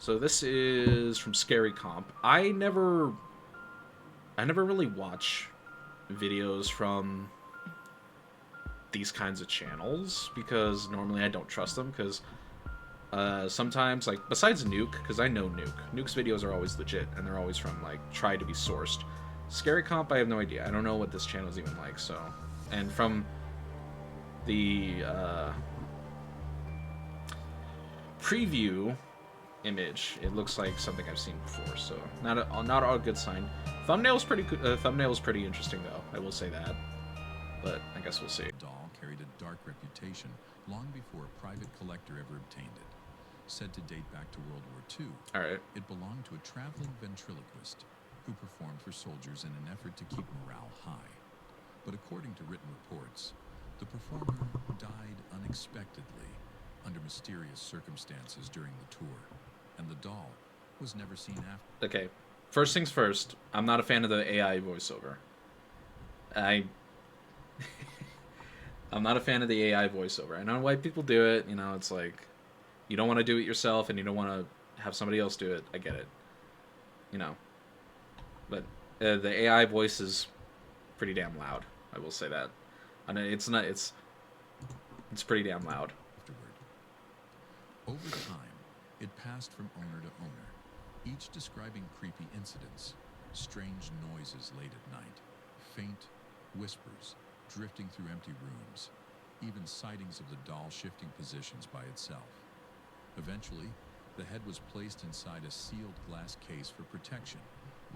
So this is from Scary Comp. I never really watch videos from these kinds of channels because normally I don't trust them because sometimes, like, besides Nuke, because I know Nuke's videos are always legit and they're always from, like, try to be sourced. Scary Comp, I have no idea. I don't know what this channel is even like, so. And from the preview image, it looks like something I've seen before, so not a good sign. Thumbnail's pretty interesting though. I will say that, but I guess we'll see. The doll carried a dark reputation long before a private collector ever obtained it. Said to date back to World War II, All right. it belonged to a traveling ventriloquist who performed for soldiers in an effort to keep morale high. But according to written reports, the performer died unexpectedly under mysterious circumstances during the tour, and the doll was never seen after. Okay. First things first, I'm not a fan of the AI voiceover. I'm not a fan of the AI voiceover. I know why people do it. You know, it's like you don't want to do it yourself and you don't want to have somebody else do it. I get it. You know. But the AI voice is pretty damn loud. I will say that. And it's pretty damn loud. Afterward. Over time, it passed from owner to owner, each describing creepy incidents, strange noises late at night, faint whispers drifting through empty rooms, even sightings of the doll shifting positions by itself. Eventually, the head was placed inside a sealed glass case for protection,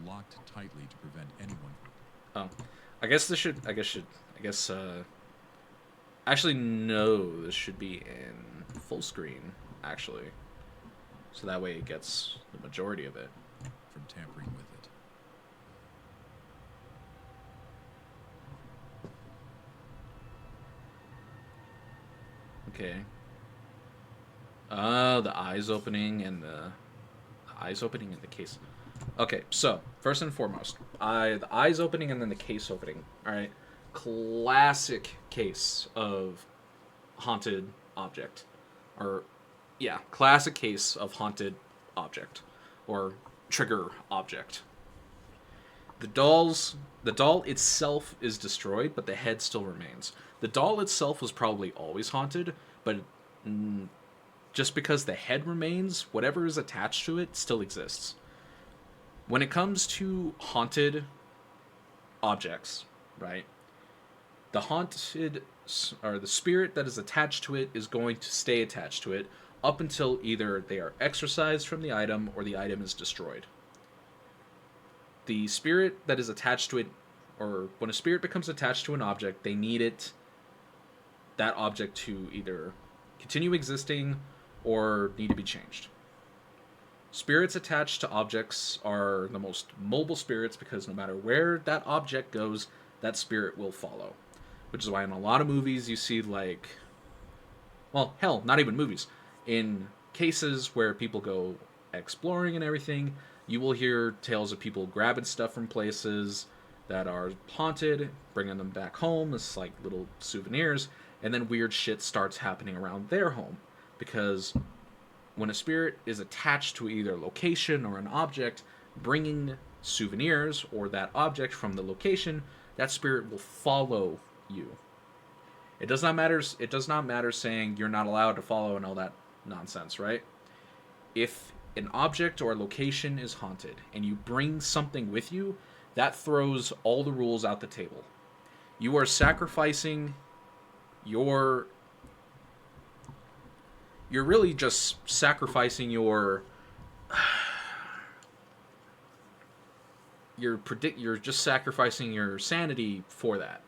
locked tightly to prevent anyone. Oh, actually, no, this should be in full screen, actually. So that way it gets the majority of it. From tampering with it. Okay. The eyes opening and the eyes opening in the case. Okay, so first and foremost, the eyes opening and then the case opening. All right, classic case of haunted object, or yeah, classic case of haunted object or trigger object. The doll itself is destroyed, but the head still remains. The doll itself was probably always haunted, but just because the head remains, whatever is attached to it still exists. When it comes to haunted objects, right? The haunted, or the spirit that is attached to it is going to stay attached to it up until either they are exorcised from the item or the item is destroyed. The spirit that is attached to it, or when a spirit becomes attached to an object, they need that object to either continue existing or need to be changed. Spirits attached to objects are the most mobile spirits because no matter where that object goes, that spirit will follow. Which is why in a lot of movies you see, like, well, hell, not even movies. In cases where people go exploring and everything, you will hear tales of people grabbing stuff from places that are haunted, bringing them back home as like little souvenirs, and then weird shit starts happening around their home. Because when a spirit is attached to either a location or an object, bringing souvenirs or that object from the location, that spirit will follow you. It does not matter saying you're not allowed to follow and all that nonsense, right? If an object or a location is haunted and you bring something with you, that throws all the rules out the table. You are sacrificing you're really just sacrificing you're just sacrificing your sanity for that,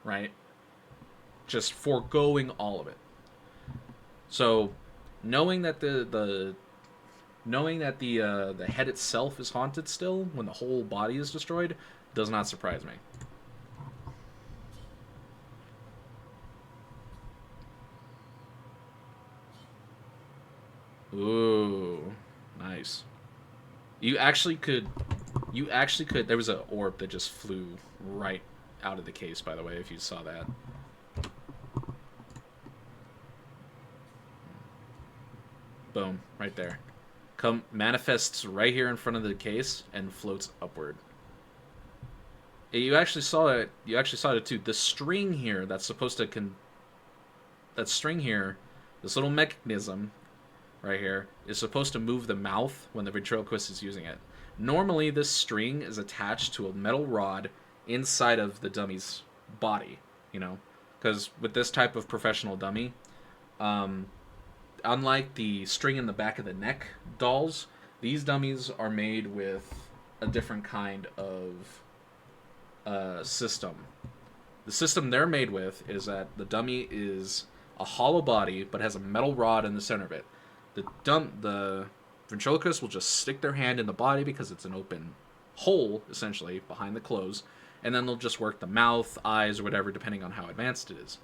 right? Just foregoing all of it. So, knowing that the head itself is haunted still when the whole body is destroyed does not surprise me. Ooh, nice. You actually could. There was an orb that just flew right out of the case, by the way, if you saw that. Boom, right there. manifests right here in front of the case and floats upward. You actually saw it. You actually saw it too. The string here that's supposed to that string here, this little mechanism right here is supposed to move the mouth when the ventriloquist is using it. Normally, this string is attached to a metal rod inside of the dummy's body. You know, because with this type of professional dummy, unlike the string in the back of the neck dolls, these dummies are made with a different kind of system. The system they're made with is that the dummy is a hollow body but has a metal rod in the center of it. The ventriloquist will just stick their hand in the body because it's an open hole, essentially, behind the clothes, and then they'll just work the mouth, eyes, or whatever, depending on how advanced it is.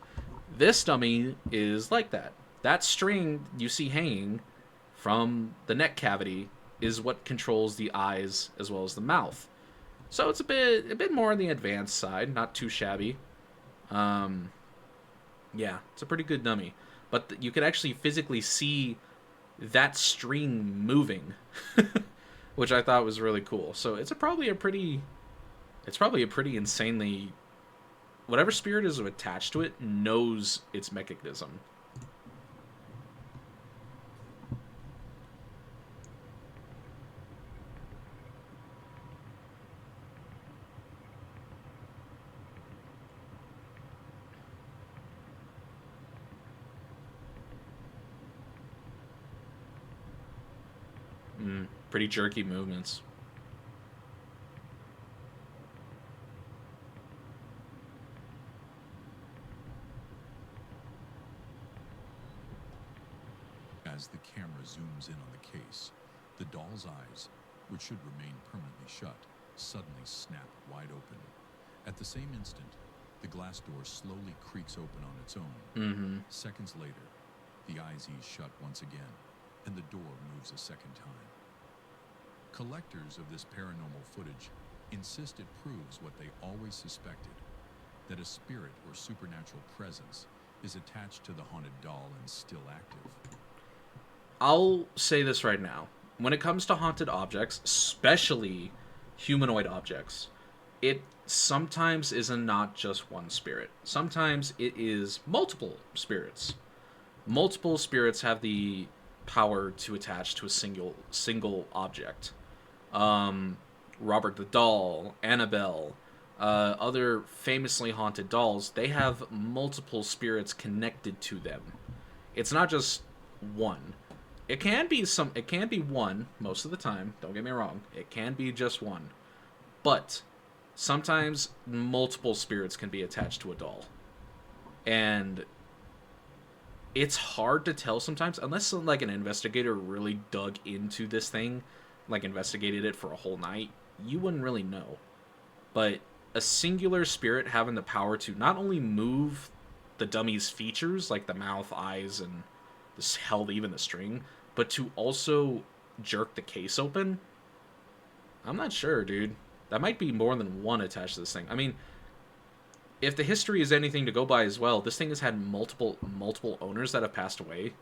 This dummy is like that. That string you see hanging from the neck cavity is what controls the eyes as well as the mouth. So it's a bit more on the advanced side, not too shabby. Yeah, it's a pretty good dummy. But you could actually physically see that string moving, which I thought was really cool. So it's probably a pretty insanely, whatever spirit is attached to it knows its mechanism. Pretty jerky movements. As the camera zooms in on the case, the doll's eyes, which should remain permanently shut, suddenly snap wide open. At the same instant, the glass door slowly creaks open on its own. Seconds later, the eyes ease shut once again, and the door moves a second time. Collectors of this paranormal footage insist it proves what they always suspected, that a spirit or supernatural presence is attached to the haunted doll and still active. I'll say this right now. When it comes to haunted objects, especially humanoid objects, it sometimes isn't not just one spirit. Sometimes it is multiple spirits. Multiple spirits have the power to attach to a single object. Robert the Doll, Annabelle, other famously haunted dolls, they have multiple spirits connected to them. It's not just one. It can be one most of the time, don't get me wrong. It can be just one. But sometimes multiple spirits can be attached to a doll. And it's hard to tell sometimes, unless like an investigator really dug into this thing, like investigated it for a whole night, you wouldn't really know. But a singular spirit having the power to not only move the dummy's features, like the mouth, eyes, and even the string, but to also jerk the case open, I'm not sure, dude. That might be more than one attached to this thing. I mean, if the history is anything to go by as well, this thing has had multiple owners that have passed away.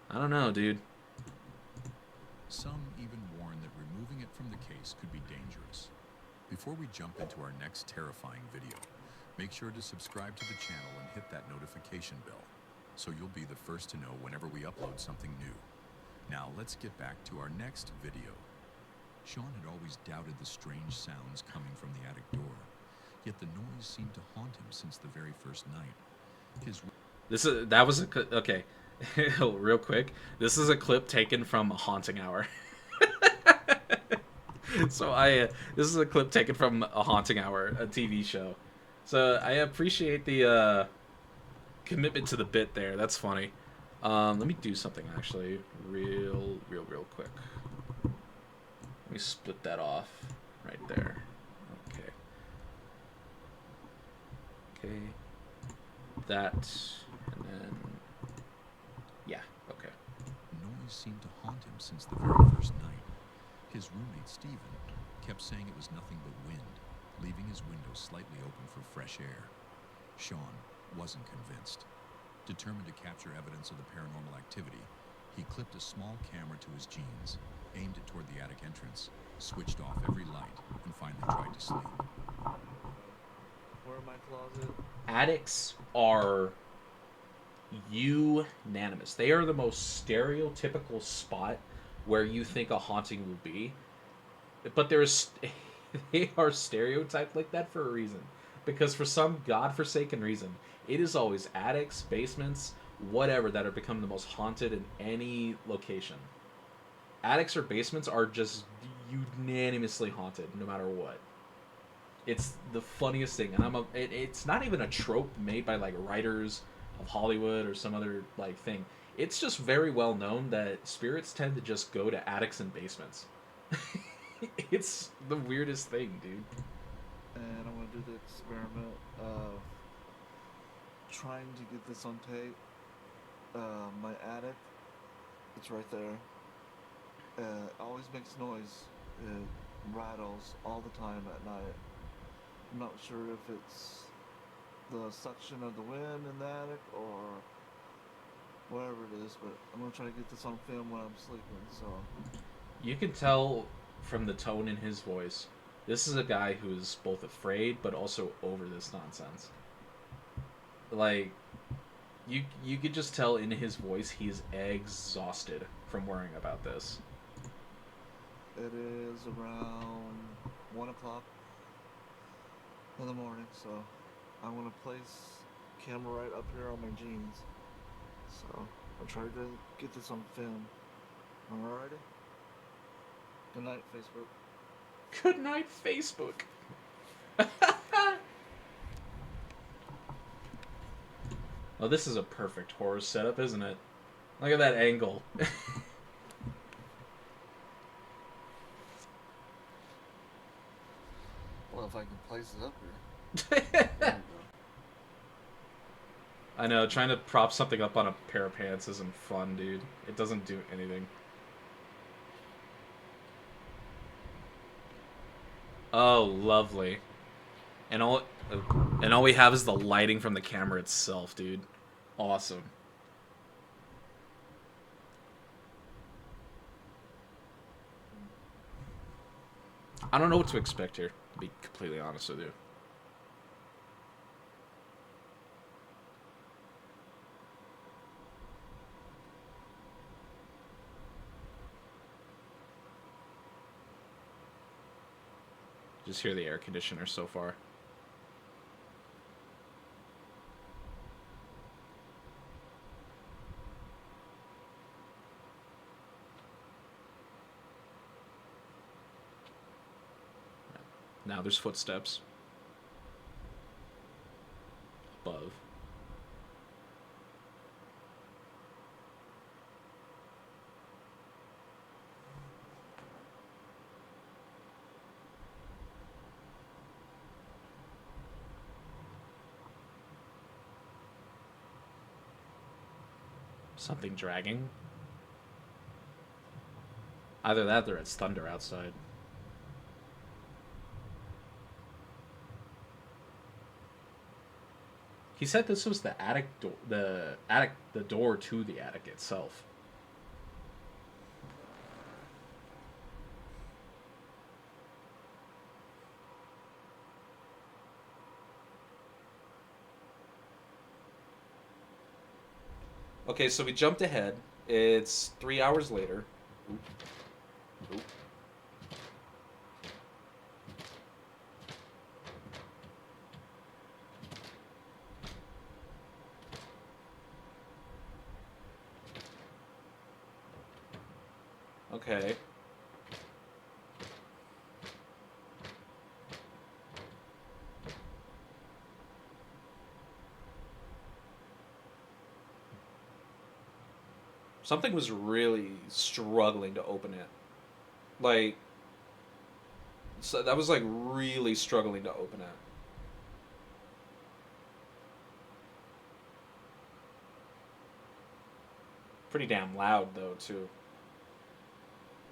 I don't know, dude. Some even warn that removing it from the case could be dangerous. Before we jump into our next terrifying video, make sure to subscribe to the channel and hit that notification bell, so you'll be the first to know whenever we upload something new. Now let's get back to our next video. Sean had always doubted the strange sounds coming from the attic door, yet the noise seemed to haunt him since the very first night. Okay. Real quick, this is a clip taken from a Haunting Hour. This is a clip taken from a Haunting Hour, a TV show. So I appreciate the commitment to the bit there. That's funny. Let me do something actually, real quick. Let me split that off right there. Okay. That, and then, yeah, okay. Noise seemed to haunt him since the very first night. His roommate, Stephen, kept saying it was nothing but wind, leaving his window slightly open for fresh air. Sean wasn't convinced. Determined to capture evidence of the paranormal activity, he clipped a small camera to his jeans, aimed it toward the attic entrance, switched off every light, and finally tried to sleep. Where in my closet? Attics are unanimous. They are the most stereotypical spot where you think a haunting will be. But there's they are stereotyped like that for a reason. Because for some godforsaken reason, it is always attics, basements, whatever that are become the most haunted in any location. Attics or basements are just unanimously haunted no matter what. It's the funniest thing, and it's not even a trope made by like writers of Hollywood or some other like thing. It's just very well known that spirits tend to just go to attics and basements. It's the weirdest thing, dude. And I'm gonna do the experiment of trying to get this on tape. My attic, it's right there. It always makes noise. It rattles all the time at night. I'm not sure if it's the suction of the wind in the attic or whatever it is, but I'm gonna try to get this on film when I'm sleeping. So You can tell from the tone in his voice, this is a guy who's both afraid but also over this nonsense. Like, you could just tell in his voice he's exhausted from worrying about this. it is around 1 o'clock in the morning, so I'm gonna place camera right up here on my jeans. So I'll try to get this on film. Alrighty. Good night, Facebook. Good night, Facebook. Oh, this is a perfect horror setup, isn't it? Look at that angle. Well, if I can place it up here. There we go. I know, trying to prop something up on a pair of pants isn't fun, dude. It doesn't do anything. Oh, lovely. And all we have is the lighting from the camera itself, dude. Awesome. I don't know what to expect here, to be completely honest with you. Just hear the air conditioner so far. Now there's footsteps. Above. Something dragging. Either that or it's thunder outside. He said this was the attic door, the door to the attic itself. Okay, so we jumped ahead. It's 3 hours later. Oop. Oop. Okay. Something was really struggling to open it. Like, so that was like really struggling to open it. Pretty damn loud though, too.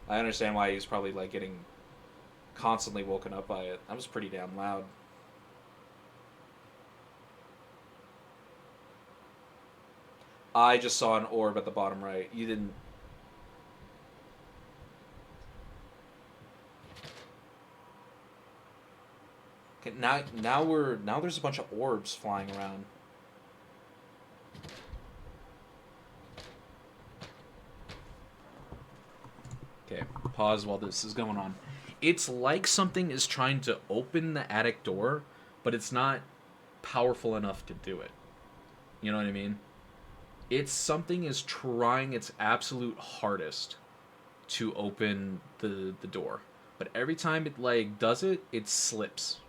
I understand why he's probably like getting constantly woken up by it. That was pretty damn loud. I just saw an orb at the bottom right. You didn't. Okay, now there's a bunch of orbs flying around. Okay, pause while this is going on. It's like something is trying to open the attic door, but it's not powerful enough to do it. You know what I mean? It's something is trying its absolute hardest to open the door. But every time it like does it, it slips.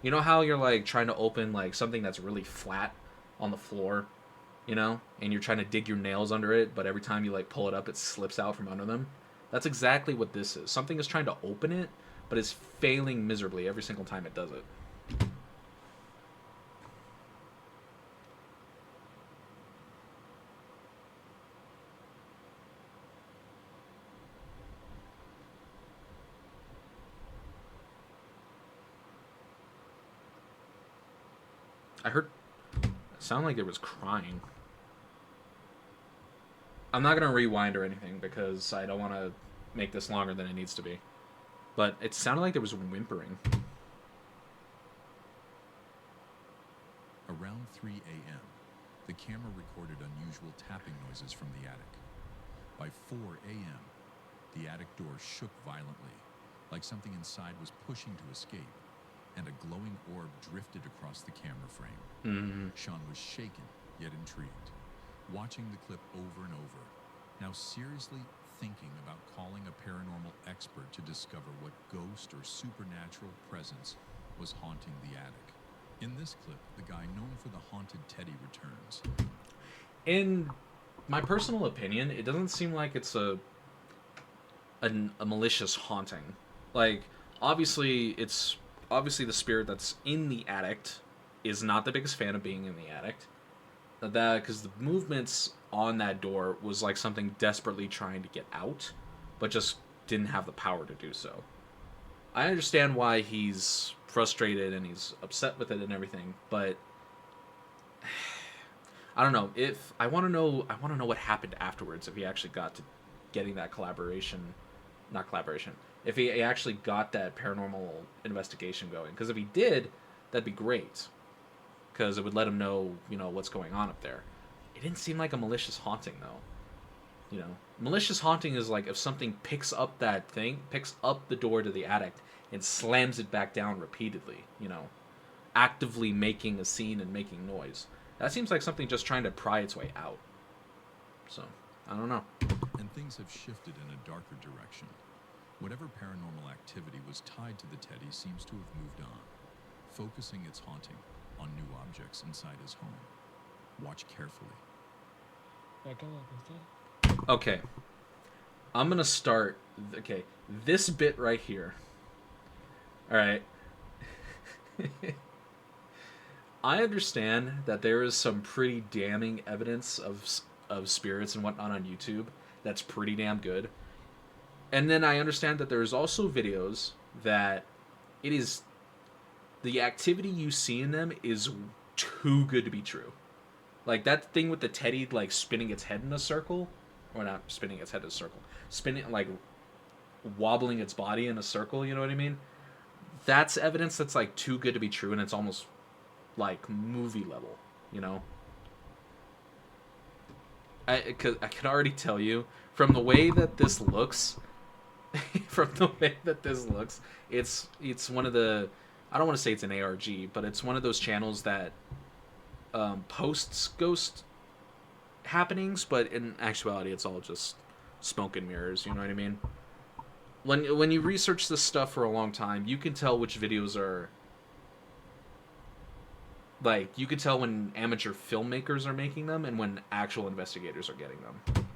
You know how you're like trying to open like something that's really flat on the floor, you know, and you're trying to dig your nails under it, but every time you like pull it up, it slips out from under them. That's exactly what this is. Something is trying to open it, but it's failing miserably every single time it does it. I heard it sounded like it was crying. I'm not gonna rewind or anything because I don't want to make this longer than it needs to be. But it sounded like there was whimpering. Around 3 a.m., the camera recorded unusual tapping noises from the attic. By 4 a.m., the attic door shook violently, like something inside was pushing to escape, and a glowing orb drifted across the camera frame. Mm-hmm. Sean was shaken, yet intrigued, watching the clip over and over, now seriously thinking about calling a paranormal expert to discover what ghost or supernatural presence was haunting the attic. In this clip, the guy known for the haunted teddy returns. In my personal opinion, it doesn't seem like it's a malicious haunting. Like, obviously the spirit that's in the attic is not the biggest fan of being in the attic. That because the movements on that door was like something desperately trying to get out, but just didn't have the power to do so. I understand why he's frustrated and he's upset with it and everything, but I don't know. If I want to know what happened afterwards. If he actually got to getting that not collaboration. If he actually got that paranormal investigation going, because if he did, that'd be great. Because it would let him know, what's going on up there. It didn't seem like a malicious haunting, though. Malicious haunting is like if something picks up the door to the attic, and slams it back down repeatedly, actively making a scene and making noise. That seems like something just trying to pry its way out. So, I don't know. And things have shifted in a darker direction. Whatever paranormal activity was tied to the teddy seems to have moved on, focusing its haunting on new objects inside his home. Watch carefully. Okay. I'm going to start... Okay, this bit right here. Alright. I understand that there is some pretty damning evidence of spirits and whatnot on YouTube that's pretty damn good. And then I understand that there's also videos that it is... The activity you see in them is too good to be true. Like that thing with the teddy, like spinning its head in a circle, or not spinning its head in a circle, spinning like wobbling its body in a circle. You know what I mean? That's evidence that's like too good to be true, and it's almost like movie level. I can already tell you from the way that this looks, it's one of the. I don't want to say it's an ARG, but it's one of those channels that posts ghost happenings, but in actuality, it's all just smoke and mirrors. You know what I mean? When you research this stuff for a long time, you can tell which videos are like you can tell when amateur filmmakers are making them and when actual investigators are getting them.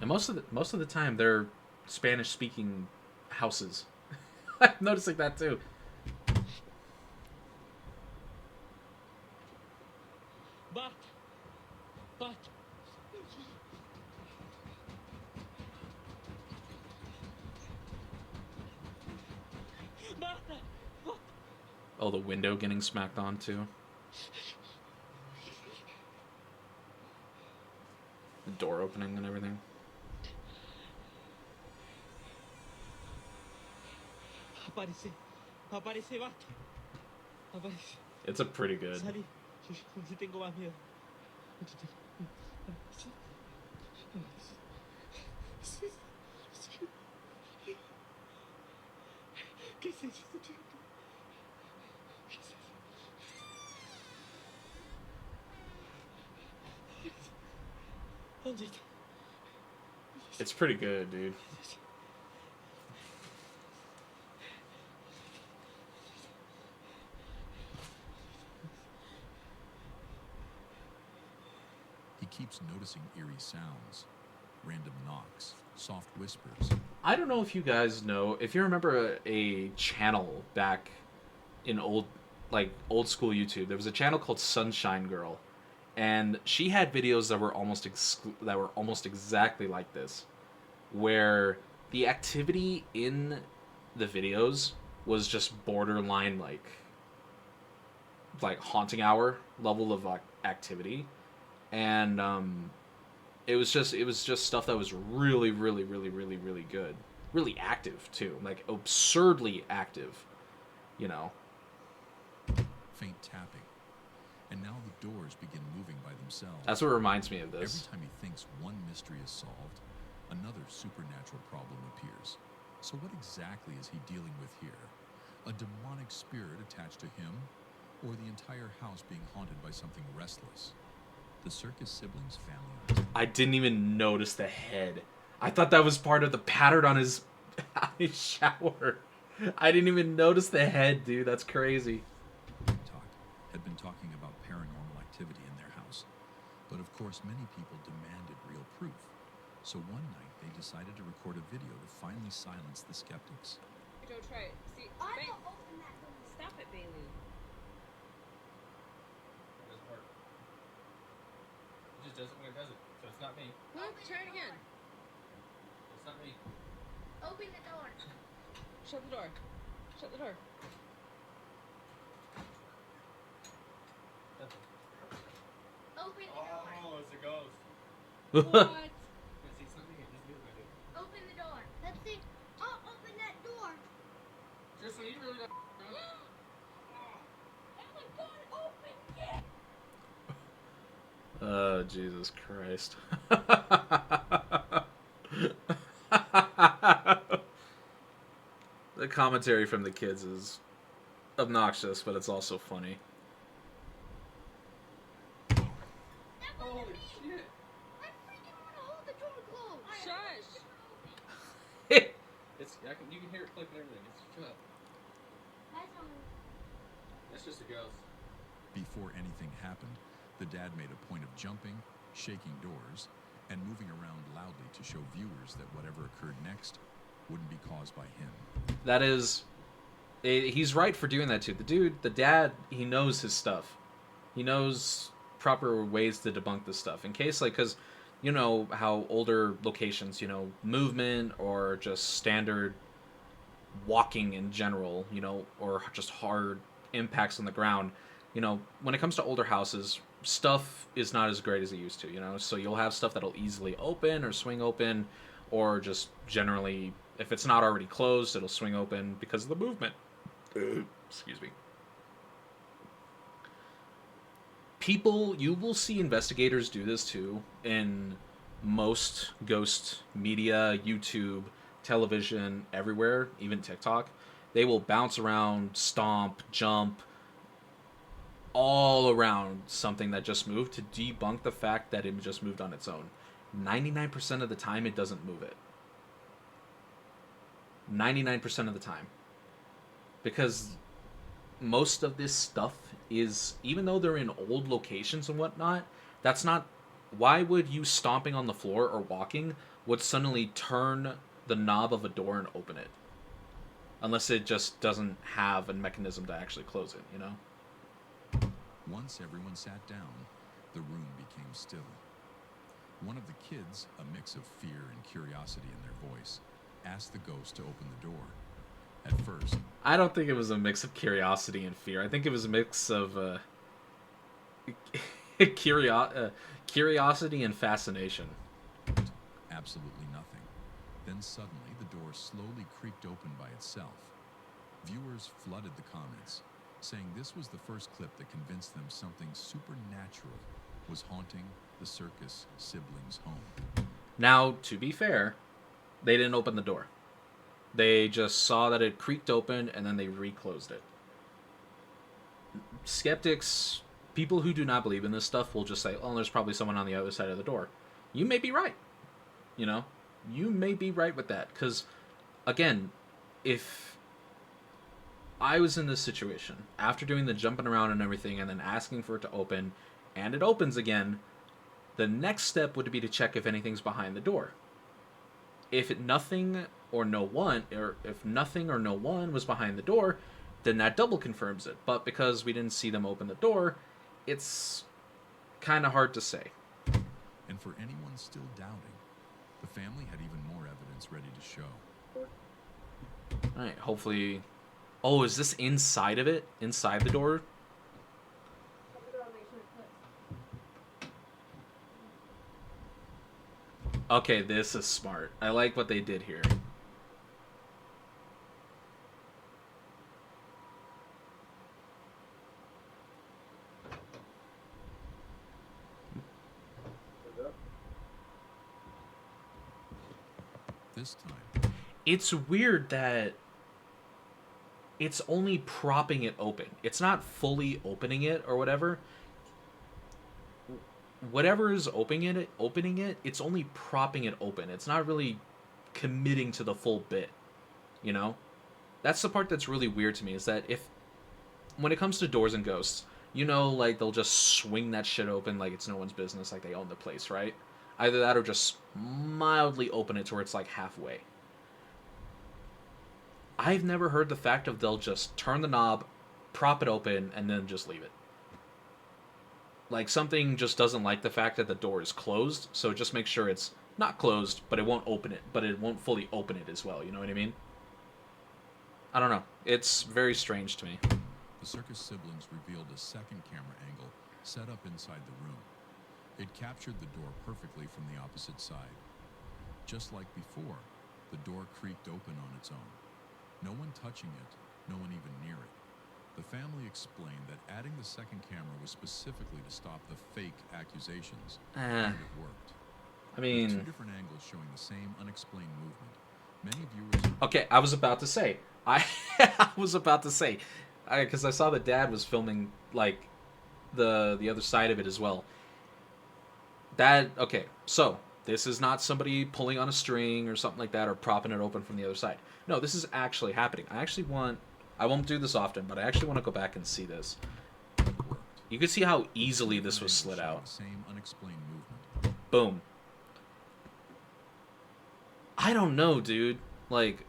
And most of the time, they're Spanish-speaking houses. I'm noticing that too. But. Oh, the window getting smacked on too. door opening and everything. Aparece. Aparece, vato. Aparece. It's a pretty good. Salí. Yo tengo más miedo. ¿Qué es eso? ¿Qué es eso? ¿Dónde está? It's pretty good, dude. He keeps noticing eerie sounds, random knocks, soft whispers. I don't know if you guys know, if you remember a channel back in old school YouTube. There was a channel called Sunshine Girl, and she had videos that were almost exactly like this, where the activity in the videos was just borderline like haunting hour level of activity, and it was just stuff that was really good, really active too, like absurdly active, you know. Faint tapping, and now the doors begin moving by themselves. That's what reminds me of Every this. time he thinks one mystery is solved, another supernatural problem appears. So what exactly is he dealing with here? A demonic spirit attached to him, or the entire house being haunted by something restless? The circus siblings' family. I didn't even notice the head. I thought that was part of the pattern on his shower. I didn't even notice the head, dude. That's crazy. Had been talking about paranormal activity in their house, but of course many people demanded real proof. So one night they decided to record a video to finally silence the skeptics. Go try it. See, I Bailey, will open that door. stop it, Bailey. It doesn't work. It just does it when it does it. So it's not me. Look, try it again. It's not me. Open the door. Shut the door. Shut the door. Nothing. Open the door. Oh, it's a ghost. What? Yeah, see, it's not me. It doesn't do what I do. Open the door. Let's see. Oh, open that door. Just so you really don't. Oh my God, open it. Oh, Jesus Christ. The commentary from the kids is obnoxious, but it's also funny. That wasn't Holy me. shit. I freaking want to hold the door closed. Shush. It's, you can hear it click and everything. It's shut up. That's just a ghost. Before anything happened, the dad made a point of jumping, shaking doors, and moving around loudly to show viewers that whatever occurred next wouldn't be caused by him. That is... He's right for doing that too. The dad, he knows his stuff. He knows proper ways to debunk this stuff. In case, because, you know, how older locations, movement or just standard walking in general, or just hard impacts on the ground, when it comes to older houses, stuff is not as great as it used to, so you'll have stuff that'll easily open or swing open, or just generally, if it's not already closed, it'll swing open because of the movement. Excuse me. You will see investigators do this too in most ghost media, YouTube, television, everywhere, even TikTok. They will bounce around, stomp, jump, all around something that just moved to debunk the fact that it just moved on its own. 99% of the time, it doesn't move it. 99% of the time. Because most of this stuff is, even though they're in old locations and whatnot, that's not... Why would you stomping on the floor or walking would suddenly turn the knob of a door and open it? Unless it just doesn't have a mechanism to actually close it, Once everyone sat down, the room became still. One of the kids, a mix of fear and curiosity in their voice, asked the ghost to open the door. At first, I don't think it was a mix of curiosity and fear. I think it was a mix of curiosity and fascination. absolutely nothing. Then suddenly, the door slowly creaked open by itself. Viewers flooded the comments, saying this was the first clip that convinced them something supernatural was haunting the circus siblings' home. Now, to be fair, they didn't open the door. They just saw that it creaked open and then they reclosed it. Skeptics, people who do not believe in this stuff, will just say, oh, there's probably someone on the other side of the door. You may be right. You know? You may be right with that. Because, again, if I was in this situation, after doing the jumping around and everything, and then asking for it to open, and it opens again, the next step would be to check if anything's behind the door. If nothing or no one was behind the door, then that double confirms it. But because we didn't see them open the door, it's kind of hard to say. And for anyone still doubting, the family had even more evidence ready to show. Alright, hopefully... Oh, is this inside of it? Inside the door? Okay, this is smart. I like what they did here. This time, It's weird that it's only propping it open. It's not fully opening it or whatever. Whatever is opening it, it's only propping it open. It's not really committing to the full bit, you know? That's the part that's really weird to me, is that when it comes to doors and ghosts, you know, like, they'll just swing that shit open like it's no one's business, like they own the place, right? Either that or just mildly open it to where it's like halfway. I've never heard the fact of they'll just turn the knob, prop it open, and then just leave it. Like, something just doesn't like the fact that the door is closed, so just make sure it's not closed, but it won't open it, but it won't fully open it as well, you know what I mean? I don't know. It's very strange to me. the circus siblings revealed a second camera angle set up inside the room. It captured the door perfectly from the opposite side. Just like before, the door creaked open on its own. No one touching it, no one even near it. The family explained that adding the second camera was specifically to stop the fake accusations, and it worked. I With mean... two different angles showing the same unexplained movement. Many viewers... Okay, I was about to say. I was about to say. Because I saw the dad was filming, like, the other side of it as well. Okay, so... This is not somebody pulling on a string or something like that or propping it open from the other side. No, this is actually happening. I won't do this often, but I actually want to go back and see this. You can see how easily this was slid out. Same unexplained movement. Boom. I don't know, dude. Like,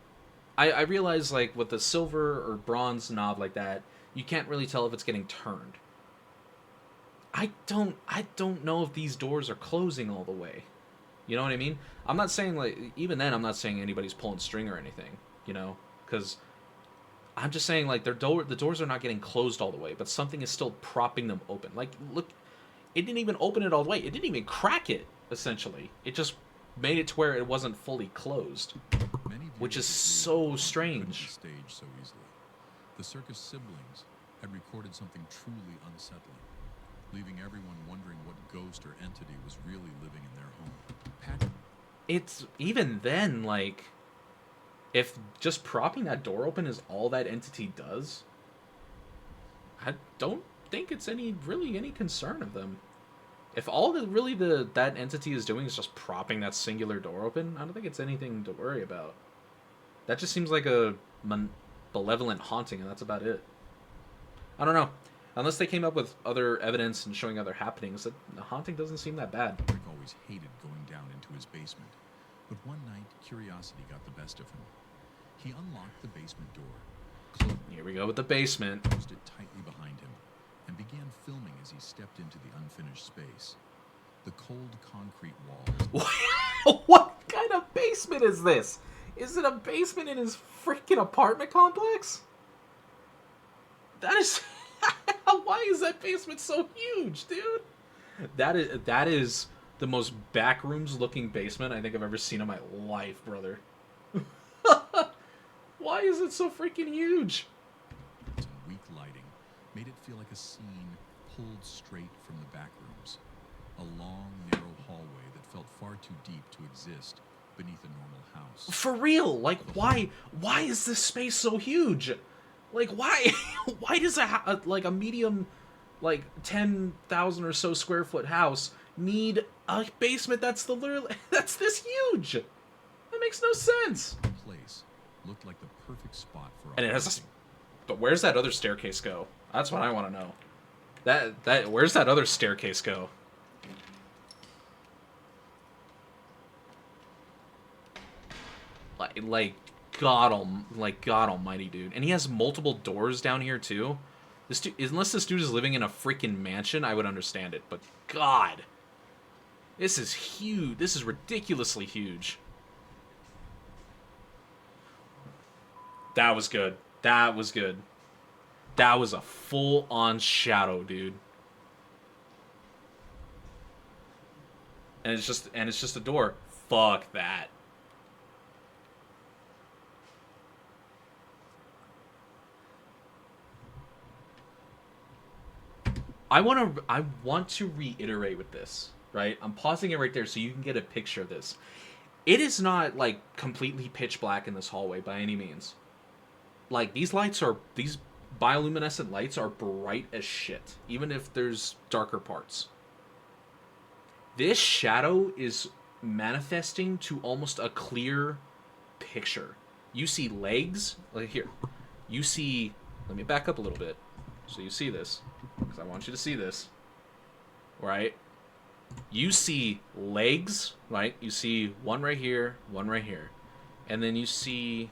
I realize, like, with the silver or bronze knob like that, you can't really tell if it's getting turned. I don't know if these doors are closing all the way. You know what I mean? I'm not saying, like, even then, I'm not saying anybody's pulling string or anything, you know? Because I'm just saying, like, the doors are not getting closed all the way, but something is still propping them open. Like, look, it didn't even open it all the way. It didn't even crack it, essentially. It just made it to where it wasn't fully closed, which is so strange. Stage so easily. The circus siblings had recorded something truly unsettling, leaving everyone wondering what ghost or entity was really living in their home. It's even then, like, if just propping that door open is all that entity does, I don't think it's really any concern of them. If all that entity is doing is just propping that singular door open, I don't think it's anything to worry about. That just seems like a malevolent haunting, and that's about it. I don't know. Unless they came up with other evidence and showing other happenings, the haunting doesn't seem that bad. Rick always hated going down into his basement, but one night, curiosity got the best of him. He unlocked the basement door, Here we go with the basement. closed it tightly behind him, and began filming as he stepped into the unfinished space. The cold concrete walls... What kind of basement is this? Is it a basement in his freaking apartment complex? That is... Why is that basement so huge, dude? That is the most backrooms looking basement I think I've ever seen in my life, brother. Why is it so freaking huge? And weak lighting made it feel like a scene pulled straight from the back rooms. A long, narrow hallway that felt far too deep to exist beneath a normal house. For real, like why is this space so huge? Like why why does like a medium like 10,000 or so square foot house need a basement that's literally that's this huge? That makes no sense. The place looked like the perfect spot for a And it has haunting. but where's that other staircase go? That's what I want to know. That where's that other staircase go? Like God Almighty, dude. And he has multiple doors down here too. This dude, unless this dude is living in a freaking mansion, I would understand it. But God, this is huge. This is ridiculously huge. That was good. That was good. That was a full-on shadow, dude. And it's just a door. Fuck that. I want to reiterate with this, right? I'm pausing it right there so you can get a picture of this. It is not like completely pitch black in this hallway by any means. Like these bioluminescent lights are bright as shit, even if there's darker parts. This shadow is manifesting to almost a clear picture. You see legs, like here. You see, let me back up a little bit so you see this, because I want you to see this. Right? You see legs, right? You see one right here, and then you see.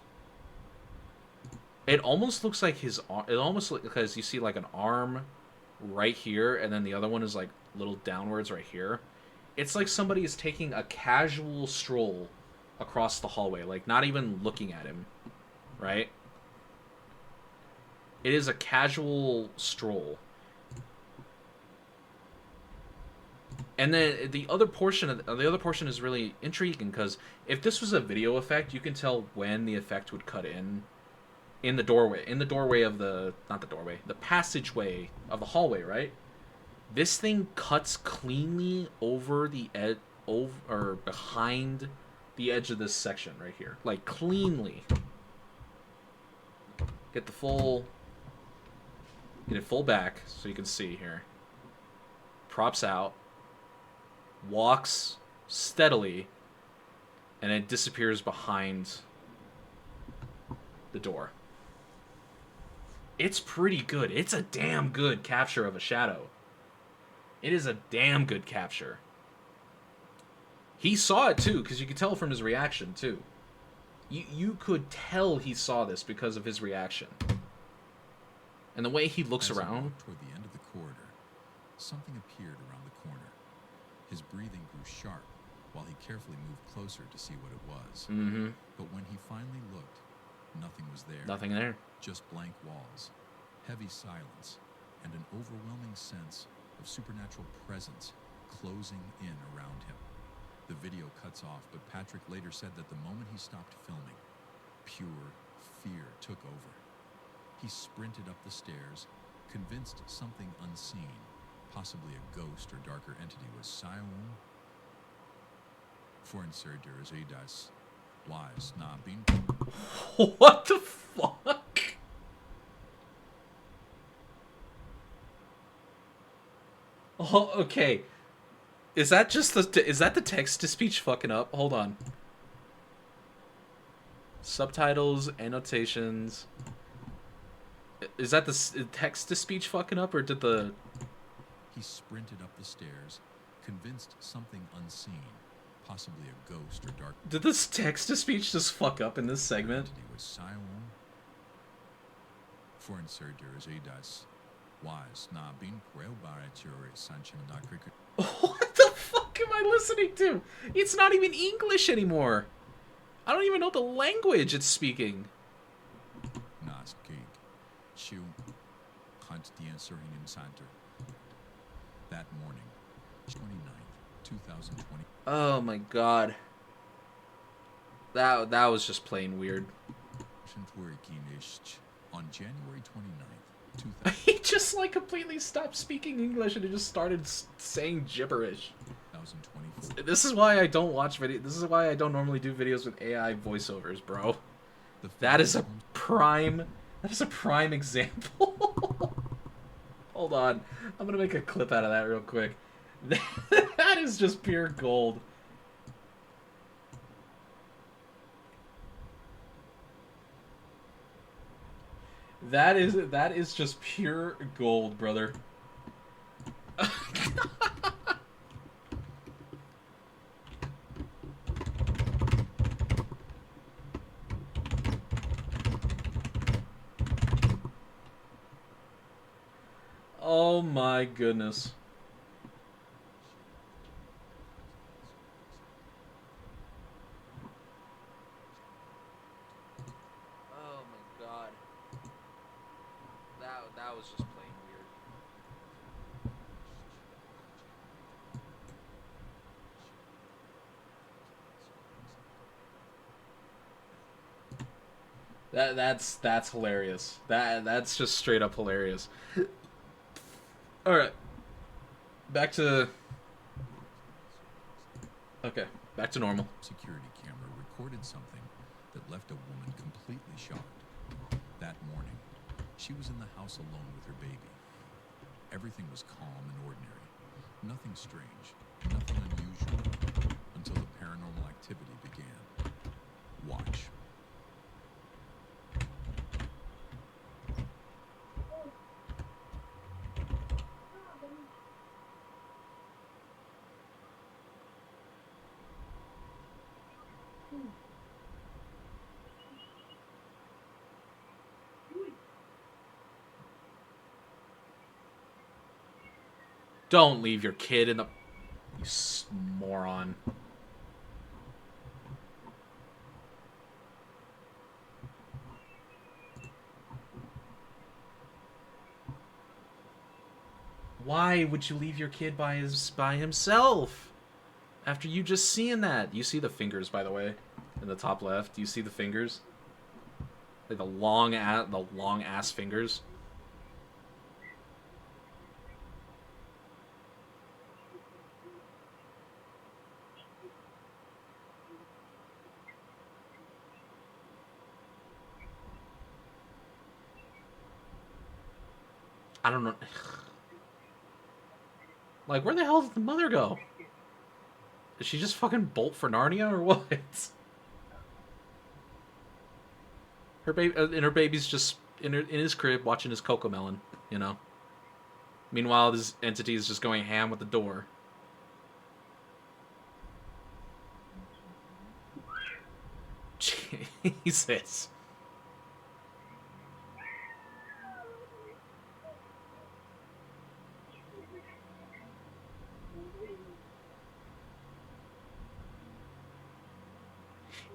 It almost looks like his arm. It almost looks because you see like an arm right here, and then the other one is like a little downwards right here. It's like somebody is taking a casual stroll across the hallway, like not even looking at him, right? It is a casual stroll. And then the other portion is really intriguing because if this was a video effect, you can tell when the effect would cut in the doorway of the passageway of the hallway, right? This thing cuts cleanly over the edge, or behind the edge of this section right here, like cleanly. Get it full back so you can see here. Props out, walks steadily, and it disappears behind the door. It's pretty good. It's a damn good capture of a shadow. It is a damn good capture. He saw it too, because you could tell from his reaction too. You could tell he saw this because of his reaction. And the way he looks As he around. walked toward the end of the corridor, something appeared around the corner. His breathing grew sharp while he carefully moved closer to see what it was. Mm-hmm. But when he finally looked, nothing was there. Nothing there. Just blank walls, heavy silence, and an overwhelming sense of supernatural presence closing in around him. The video cuts off, but Patrick later said that the moment he stopped filming, pure fear took over. He sprinted up the stairs, convinced something unseen, possibly a ghost or darker entity, was Sion. Fornserder das wise not being. What the fuck? Oh, okay. Is that the text to speech fucking up? Hold on. Subtitles, annotations. Is that the text to speech fucking up, or did the? He sprinted up the stairs, convinced something unseen, possibly a ghost or dark. Did this text to speech just fuck up in this segment? Entity was Sion. Fornserder das wise not being LABORATOREY Sanchin not cricket. What the fuck am I listening to? It's not even English anymore. I don't even know the language it's speaking. Nast Geek. Shu hunt the answering in Center. That morning, 29th, 2020. Oh my god. That was just plain weird. On January 29th, He just like completely stopped speaking English and he just started saying gibberish. 2024. This is why I don't watch video. This is why I don't normally do videos with AI voiceovers, bro. That is a prime. That is a prime example. Hold on, I'm gonna make a clip out of that real quick. That is just pure gold. That is just pure gold, brother. Oh my goodness. Oh my god. That was just plain weird. That's hilarious. That's just straight up hilarious. All right. Back to Okay, back to normal. Security camera recorded something that left a woman completely shocked. That morning, she was in the house alone with her baby. Everything was calm and ordinary. Nothing strange, nothing unusual, until the paranormal activity began. Watch. Don't leave your kid in the... You moron. Why would you leave your kid by himself? After you just seeing that. You see the fingers, by the way, in the top left. Do you see the fingers? Like the long ass fingers. I don't know. Like, where the hell did the mother go? Did she just fucking bolt for Narnia or what? Her baby and her baby's just in his crib watching his Cocomelon, you know. Meanwhile, this entity is just going ham with the door. Jesus.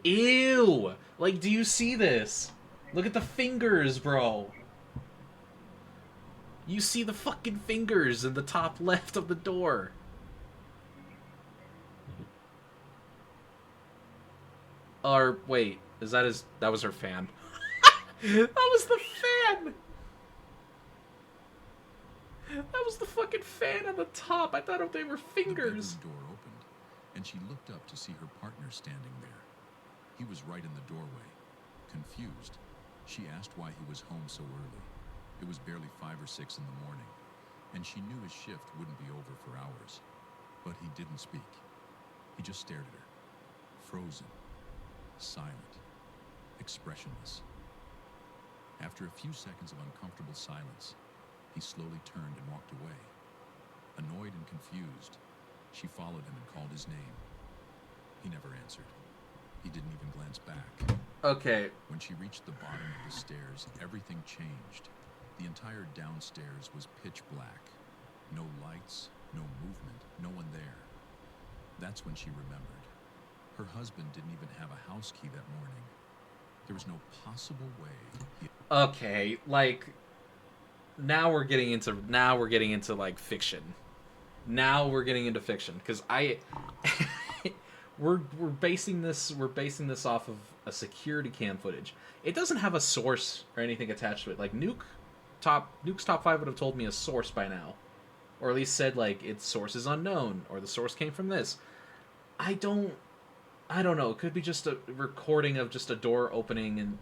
Ew! Like, do you see this? Look at the fingers, bro. You see the fucking fingers in the top left of the door. Or, wait, that was her fan. That was the fan! That was the fucking fan on the top. I thought they were fingers. The bedroom door opened, and she looked up to see her partner standing there. He was right in the doorway. Confused, she asked why he was home so early. It was barely 5 or 6 in the morning, and she knew his shift wouldn't be over for hours. But he didn't speak. He just stared at her, frozen, silent, expressionless. After a few seconds of uncomfortable silence, he slowly turned and walked away. Annoyed and confused, she followed him and called his name. He never answered. He didn't even glance back. Okay. When she reached the bottom of the stairs, everything changed. The entire downstairs was pitch black. No lights, no movement, no one there. That's when she remembered. Her husband didn't even have a house key that morning. There was no possible way. Okay, like now we're getting into like fiction. Now we're getting into fiction because we're basing this off of a security cam footage. It doesn't have a source or anything attached to it. Like Nuke's top 5 would have told me a source by now, or at least said like its source is unknown or the source came from this. I don't know. It could be just a recording of just a door opening and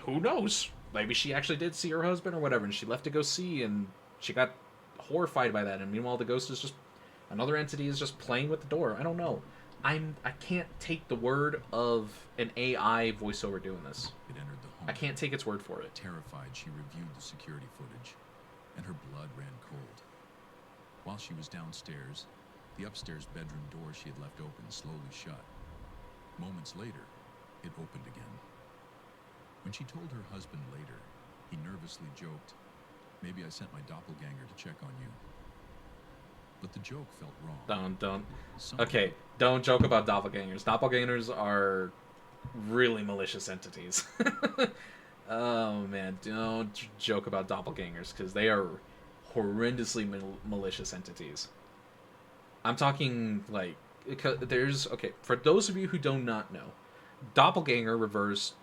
who knows? Maybe she actually did see her husband or whatever, and she left to go see, and she got horrified by that. And meanwhile, the ghost is just another entity is just playing with the door. I don't know. I can't take the word of an AI voiceover doing this. It entered the home. I can't take its word for it. Terrified, she reviewed the security footage, and her blood ran cold. While she was downstairs, the upstairs bedroom door she had left open slowly shut. Moments later, it opened again. When she told her husband later, he nervously joked, "Maybe I sent my doppelganger to check on you." But the joke felt wrong. Don't. Someone- Okay, don't joke about doppelgangers. Doppelgangers are really malicious entities. Oh man, don't joke about doppelgangers because they are horrendously malicious entities. I'm talking like for those of you who do not know, doppelganger refers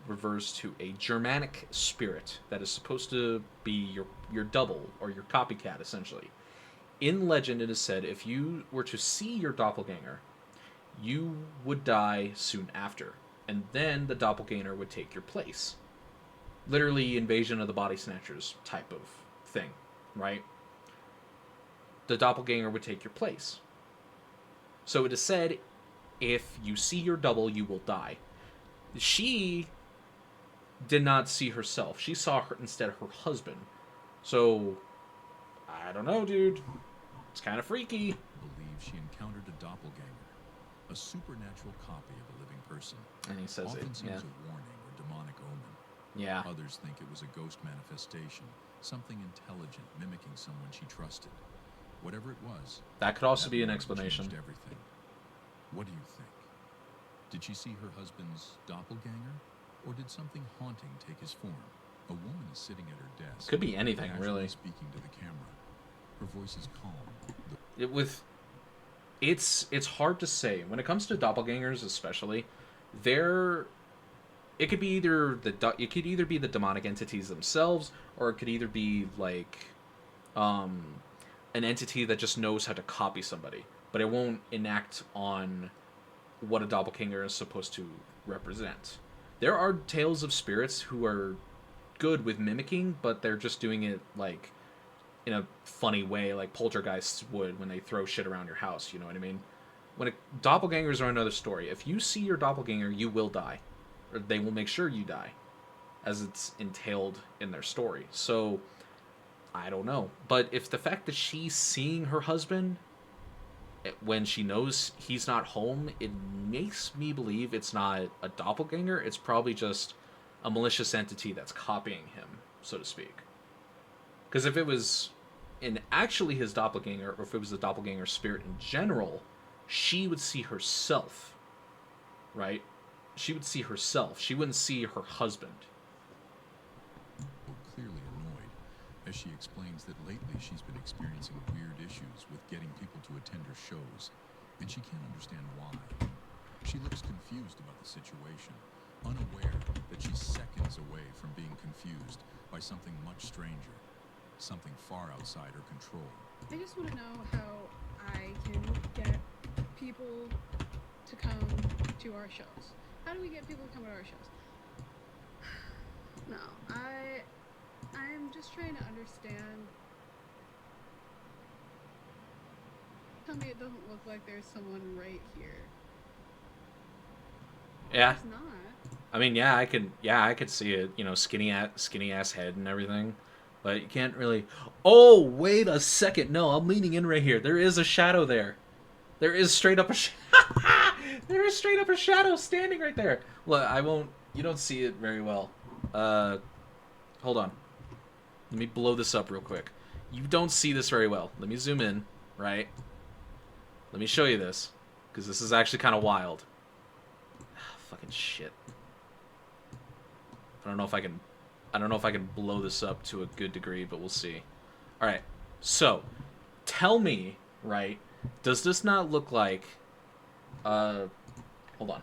to a Germanic spirit that is supposed to be your double or your copycat essentially. In legend, it is said if you were to see your doppelganger, you would die soon after, and then the doppelganger would take your place. Literally, Invasion of the Body Snatchers type of thing, right? The doppelganger would take your place. So it is said, if you see your double, you will die. She did not see herself. She saw instead her husband. So, I don't know, dude. It's kind of freaky. Believe she encountered a doppelganger, a supernatural copy of a living person. And he says Often it, seems yeah. a warning or demonic omen. Yeah. Others think it was a ghost manifestation, something intelligent mimicking someone she trusted. Whatever it was, That could also that be an moment explanation. changed everything. What do you think? Did she see her husband's doppelganger, or did something haunting take his form? A woman is sitting at her desk. Could be anything, casually really. speaking to the camera. Her voice is calm. It's hard to say when it comes to doppelgangers, especially. It could be either the demonic entities themselves, or it could either be like an entity that just knows how to copy somebody, but it won't enact on what a doppelganger is supposed to represent. There are tales of spirits who are good with mimicking, but they're just doing it like in a funny way, like poltergeists would when they throw shit around your house. You know what I mean? Doppelgangers are another story. If you see your doppelganger, you will die, or they will make sure you die, as it's entailed in their story. So I don't know, but if the fact that she's seeing her husband when she knows he's not home, it makes me believe it's not a doppelganger. It's probably just a malicious entity that's copying him, so to speak. Because if it was actually his doppelganger, or if it was the doppelganger spirit in general, she would see herself, right? She would see herself. She wouldn't see her husband. Clearly annoyed, as she explains that lately she's been experiencing weird issues with getting people to attend her shows, and she can't understand why. She looks confused about the situation, unaware that she's seconds away from being confused by something much stranger, something far outside her control. I just want to know how I can get people to come to our shows. How do we get people to come to our shows? No, I'm just trying to understand. Tell me it doesn't look like there's someone right here. Yeah. It's not. I mean, I could see it, skinny ass head and everything. But you can't really... Oh, wait a second. No, I'm leaning in right here. There is a shadow there. There is straight up a There is straight up a shadow standing right there. Look, you don't see it very well. Hold on. Let me blow this up real quick. You don't see this very well. Let me zoom in, right? Let me show you this, because this is actually kind of wild. Fucking shit. I don't know if I can blow this up to a good degree, but we'll see. All right. So, tell me, right? Does this not look like? Hold on.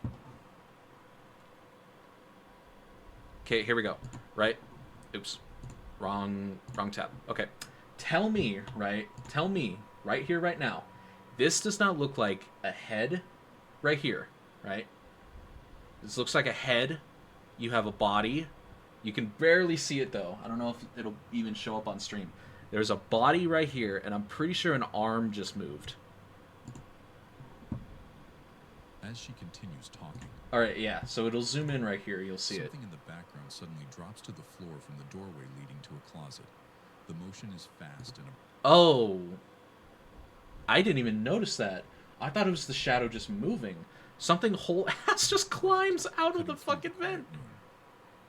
Okay, here we go. Right? Oops. Wrong tab. Okay. Tell me, right? Tell me, right here, right now. This does not look like a head right here, right? This looks like a head. You have a body. You can barely see it, though. I don't know if it'll even show up on stream. There's a body right here, and I'm pretty sure an arm just moved. As she continues talking, All right, yeah. So it'll zoom in right here. You'll see it. something in the background suddenly drops to the floor from the doorway leading to a closet. The motion is fast and Oh. I didn't even notice that. I thought it was the shadow just moving. Something whole ass just climbs out of the fucking vent.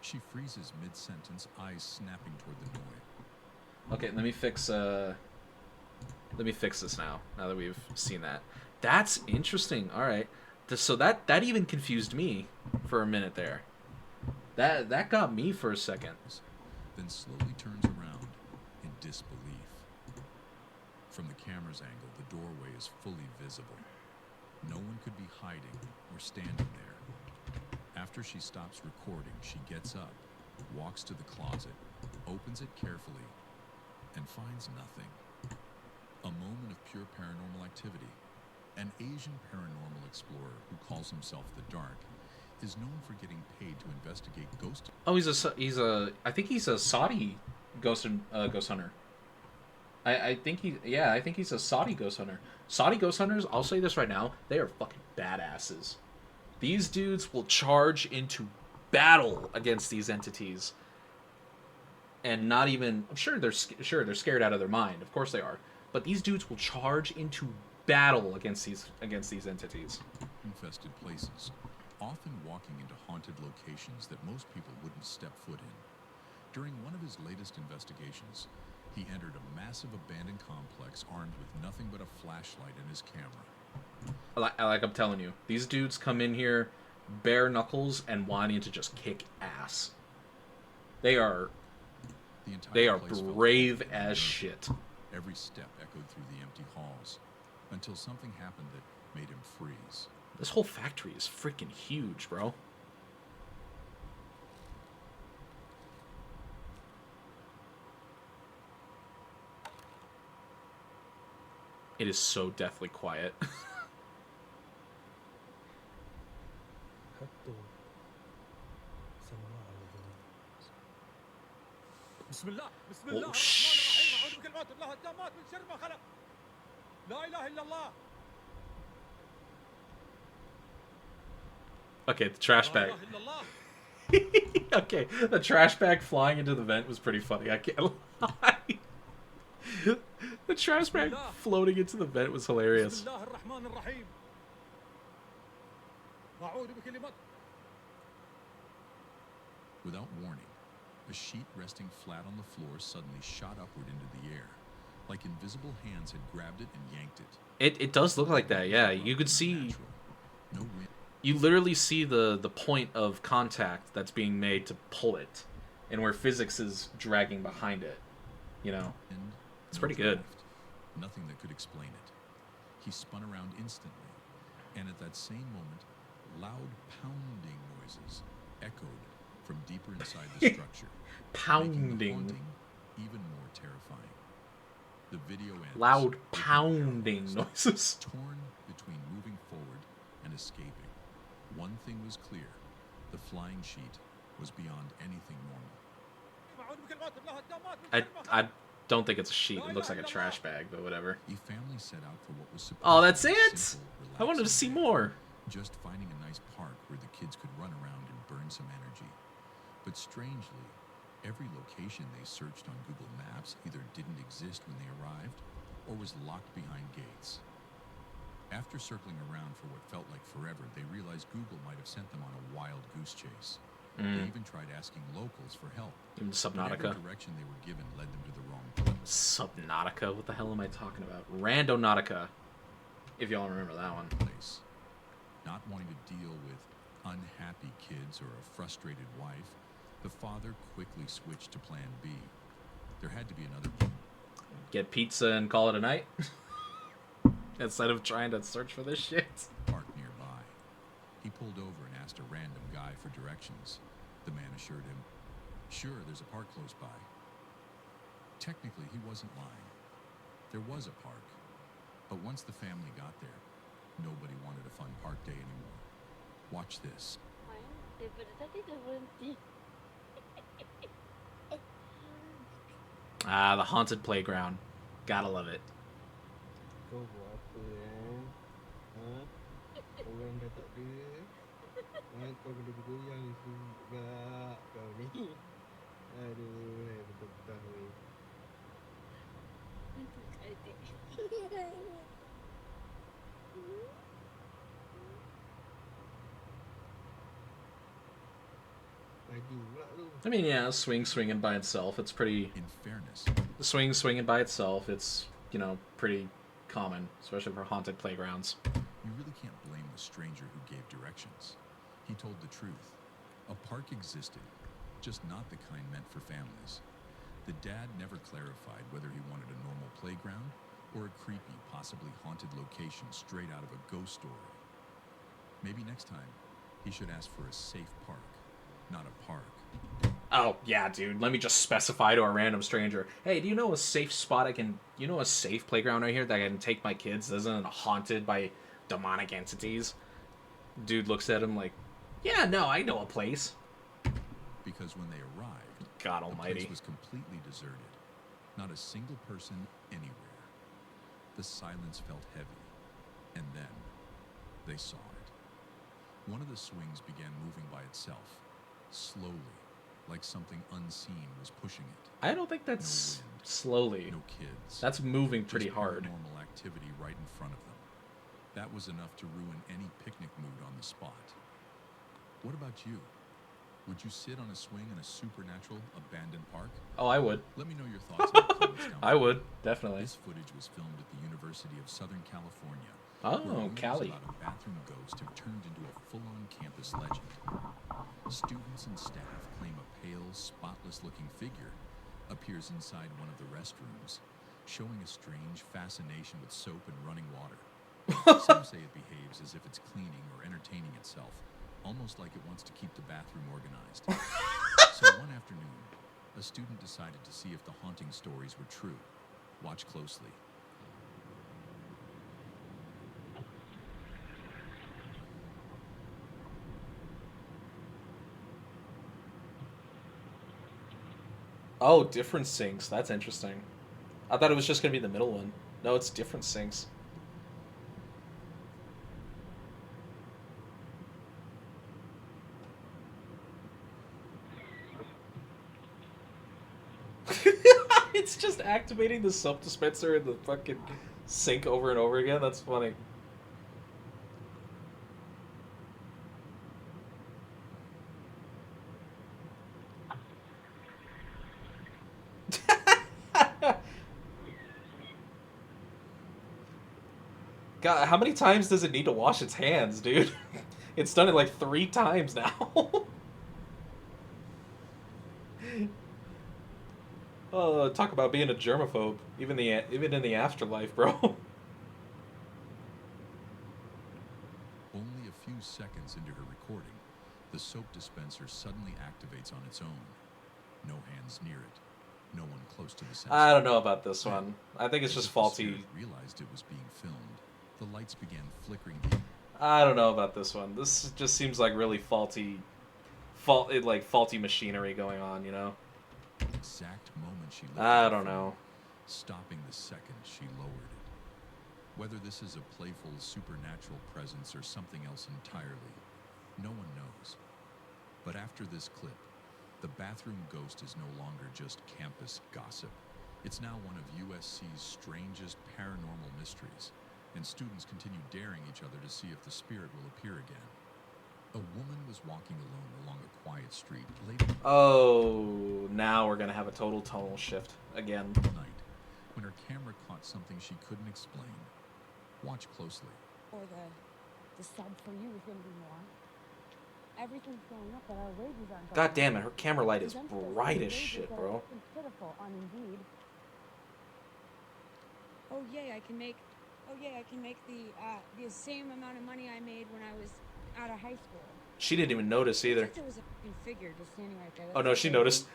She freezes mid-sentence, eyes snapping toward the noise. Okay, let me fix this now that we've seen that. That's interesting. All right. So that even confused me for a minute there. That got me for a second. Then slowly turns around in disbelief. From the camera's angle, the doorway is fully visible. No one could be hiding or standing there. After she stops recording, she gets up, walks to the closet, opens it carefully, and finds nothing. A moment of pure paranormal activity. An Asian paranormal explorer who calls himself the Dark is known for getting paid to investigate ghost. Oh, I think he's a Saudi ghost hunter. I think he's a Saudi ghost hunter. Saudi ghost hunters, I'll say this right now, they are fucking badasses. These dudes will charge into battle against these entities. And not even, I'm sure they're scared out of their mind. Of course they are. But these dudes will charge into battle against these entities. Infested places, often walking into haunted locations that most people wouldn't step foot in. During one of his latest investigations, he entered a massive abandoned complex armed with nothing but a flashlight and his camera. Like I'm telling you, these dudes come in here bare knuckles and wanting to just kick ass. They are brave as shit. Every step echoed through the empty halls, until something happened that made him freeze. This whole factory is freaking huge, bro. It is so deathly quiet. بسم الله بسم Oh, الله الرحمن الرحيم أعوذ بكلمات الله التامات من شر ما خلق لا إله إلا الله Okay, the trash لا bag. إله إلا الله Okay, the trash bag flying into the vent was pretty funny. I can't lie. The trash bag floating into the vent was hilarious. بسم الله الرحمن الرحيم أعوذ بكلمات. Without warning, a sheet resting flat on the floor suddenly shot upward into the air, like invisible hands had grabbed it and yanked it. It does look like that, yeah. You could see, Natural. No wind. you literally see the point of contact that's being made to pull it, and where physics is dragging behind it. You know, it's pretty good. Nothing that could explain it. He spun around instantly, and at that same moment, loud pounding noises echoed from deeper inside the structure. Making the Pounding. haunting even more terrifying. The video ends Loud with him pounding paralyzed, noises. torn between moving forward and escaping. One thing was clear: the flying sheet was beyond anything normal. أعوذ بكلمات الله التامات من شر ما خلق. I don't think it's a sheet. It looks like a trash bag, but whatever. The family set out for what was supposed Oh, to that's be a it? simple, I wanted to relaxing see day. more. Just finding a nice park where the kids could run around and burn some energy. But strangely, every location they searched on Google Maps either didn't exist when they arrived or was locked behind gates. After circling around for what felt like forever, they realized Google might have sent them on a wild goose chase. They even tried asking locals for help. Even But Subnautica. every direction they were given led them to the wrong place. Subnautica? What the hell am I talking about? Randonautica. If y'all remember that one. Not wanting to deal with unhappy kids or a frustrated wife, the father quickly switched to plan B. There had to be another plan. Get pizza and call it a night. Instead of trying to search for this shit. Park nearby. He pulled over and asked a random guy for directions. The man assured him, "Sure, there's a park close by." Technically, he wasn't lying. There was a park. But once the family got there, nobody wanted a fun park day anymore. Watch this. Daripada tadi dah berhenti. Ah, the haunted playground. Gotta love it. Kau buat apa kan? Ha? Orang dah tak ada. Ha? Kau kena bergoyang juga kau ni. Aduh, betul-betul weh. Lagi pula tu. I mean, yeah, swinging by itself. It's pretty. In fairness, The swinging by itself. It's, you know, pretty common, especially for haunted playgrounds. you really can't blame the stranger who gave directions. He told the truth. A park existed, just not the kind meant for families. The dad never clarified whether he wanted a normal playground or a creepy, possibly haunted location straight out of a ghost story. Maybe next time, he should ask for a safe park, not a park. Oh, yeah, dude. Let me just specify to a random stranger. Hey, do you know a safe spot you know a safe playground right here that I can take my kids that isn't haunted by demonic entities? Dude looks at him like, yeah, no, I know a place. Because when they arrived, God the almighty. place was completely deserted. Not a single person anywhere. The silence felt heavy. And then, they saw it. One of the swings began moving by itself, slowly, like something unseen was pushing it. I don't think that's No wind. slowly. No kids. That's moving pretty just hard. Paranormal activity right in front of them. That was enough to ruin any picnic mood on the spot. What about you? Would you sit on a swing in a supernatural abandoned park? Oh, I would. Let me know your thoughts in the comments down I below. would, definitely. This footage was filmed at the University of Southern California. Oh, where rumors Cali. about a bathroom ghost have turned into a full-on campus legend. Students and staff claim a pale, spotless-looking figure appears inside one of the restrooms, showing a strange fascination with soap and running water. Some say it behaves as if it's cleaning or entertaining itself, almost like it wants to keep the bathroom organized. So one afternoon, a student decided to see if the haunting stories were true. Watch closely. Oh, different sinks. That's interesting. I thought it was just going to be the middle one. No, it's different sinks. It's just activating the soap dispenser in the fucking sink over and over again. That's funny. God, how many times does it need to wash its hands, dude? It's done it like 3 times now. Talk about being a germaphobe, even in the afterlife, bro. Only a few seconds into her recording, the soap dispenser suddenly activates on its own. No hands near it. No one close to the sensor. I don't know about this one. I think it's As just if the faulty. spirit realized it was being filmed. The lights began flickering. I don't know about this one. This just seems like really faulty machinery going on, you know? Exact moment she lifted I the don't phone, know. stopping the second she lowered it. Whether this is a playful supernatural presence or something else entirely, no one knows. But after this clip, the bathroom ghost is no longer just campus gossip. It's now one of USC's strangest paranormal mysteries, and students continue daring each other to see if the spirit will appear again. A woman was walking alone along a quiet street late at Oh, now we're gonna have a total tonal shift again. night when her camera caught something she couldn't explain. Watch closely. Or the sub for you is going to be more. Everything's going up, but our wages aren't going God up. damn it, her camera light is Presents us bright with as wages shit, that bro. are pitiful on Indeed. oh yay, I can make the same amount of money I made when I was out of high school. She didn't even notice either. Since it was a fucking figure just standing right there. Oh no, That's she okay. noticed.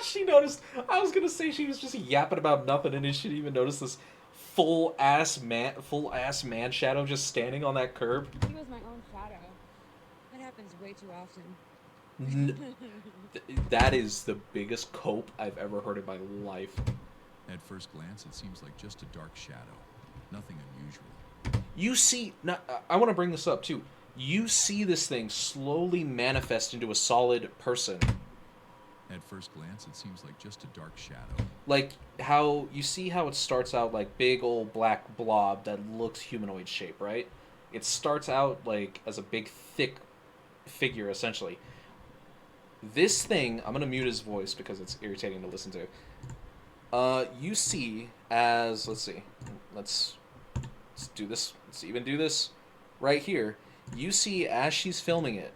She noticed. I was gonna say she was just yapping about nothing, and she didn't even notice this full ass man shadow just standing on that curb. He was my own shadow. That happens way too often. That is the biggest cope I've ever heard in my life. At first glance, it seems like just a dark shadow. Nothing unusual. You see, I want to bring this up too. You see this thing slowly manifest into a solid person. At first glance, it seems like just a dark shadow. Like how you see how it starts out like big old black blob that looks humanoid shape, right? It starts out like as a big thick figure essentially. This thing, I'm gonna mute his voice because it's irritating to listen to. You see as let's do this. Let's even do this right here. You see as she's filming it,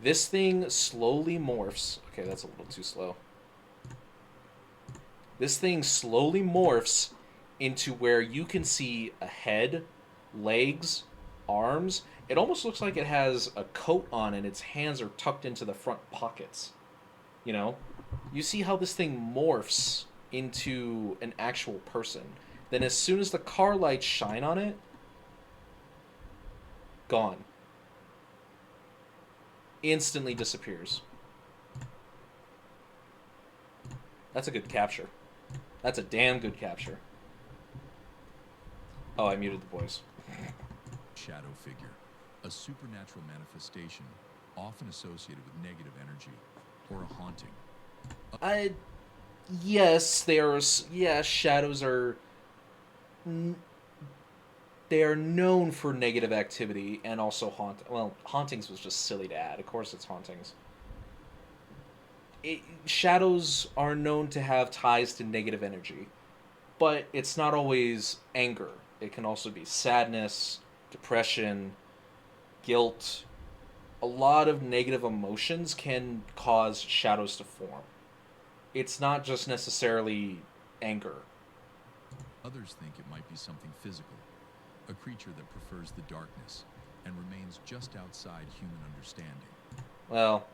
this thing slowly morphs. Okay, that's a little too slow. This thing slowly morphs into where you can see a head, legs, arms. It almost looks like it has a coat on and its hands are tucked into the front pockets. You know? You see how this thing morphs into an actual person. Then as soon as the car lights shine on it, gone. Instantly disappears. That's a good capture. That's a damn good capture. Oh, I muted the voice. Shadow figure. A supernatural manifestation, often associated with negative energy, or a haunting. Yes, shadows are... They are known for negative activity and also hauntings was just silly to add. Of course it's hauntings. Shadows are known to have ties to negative energy, but it's not always anger. It can also be sadness, depression, guilt. A lot of negative emotions can cause shadows to form. It's not just necessarily anger. Others think it might be something physical, a creature that prefers the darkness and remains just outside human understanding. Well,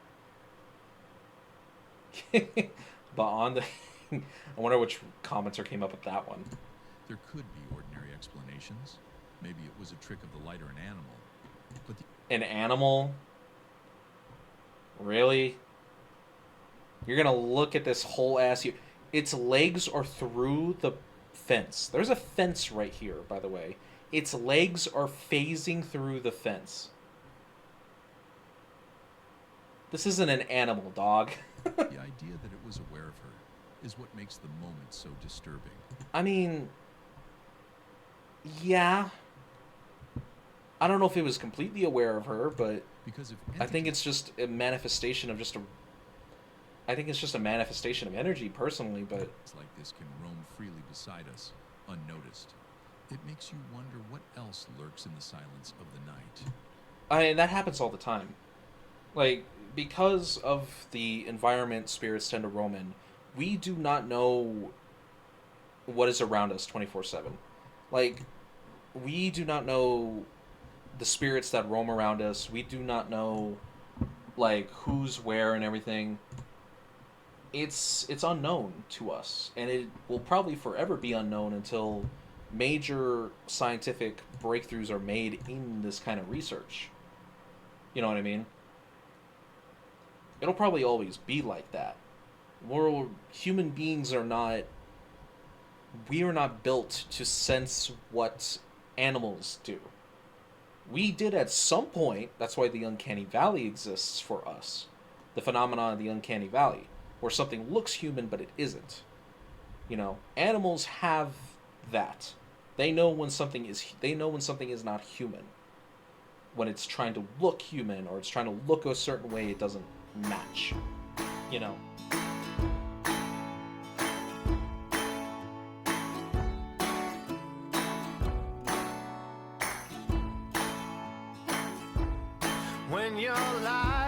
but on the... I wonder which commenter came up with that one. There could be ordinary explanations. Maybe it was a trick of the light or an animal. But An animal? Really? You're gonna look at this whole ass... Its legs are through the fence. There's a fence right here, by the way. Its legs are phasing through the fence. This isn't an animal, dog. the idea that it was aware of her is what makes the moment so disturbing. I mean... Yeah. I don't know if it was completely aware of her, but... Because if I think it's just a manifestation of just a... I think it's just a manifestation of energy, personally, but... It's like this can roam freely beside us, unnoticed. It makes you wonder what else lurks in the silence of the night. That happens all the time. Like, because of the environment spirits tend to roam in, we do not know what is around us 24/7. Like, we do not know the spirits that roam around us. We do not know, like, who's where and everything. It's unknown to us, and it will probably forever be unknown until major scientific breakthroughs are made in this kind of research. You know what I mean? It'll probably always be like that. Human beings are not... We are not built to sense what animals do. We did at some point. That's why the uncanny valley exists for us. The phenomenon of the uncanny valley, where something looks human but it isn't. You know, animals have that. They know when something is not human. When it's trying to look human or it's trying to look a certain way, it doesn't match. You know. When you're alive.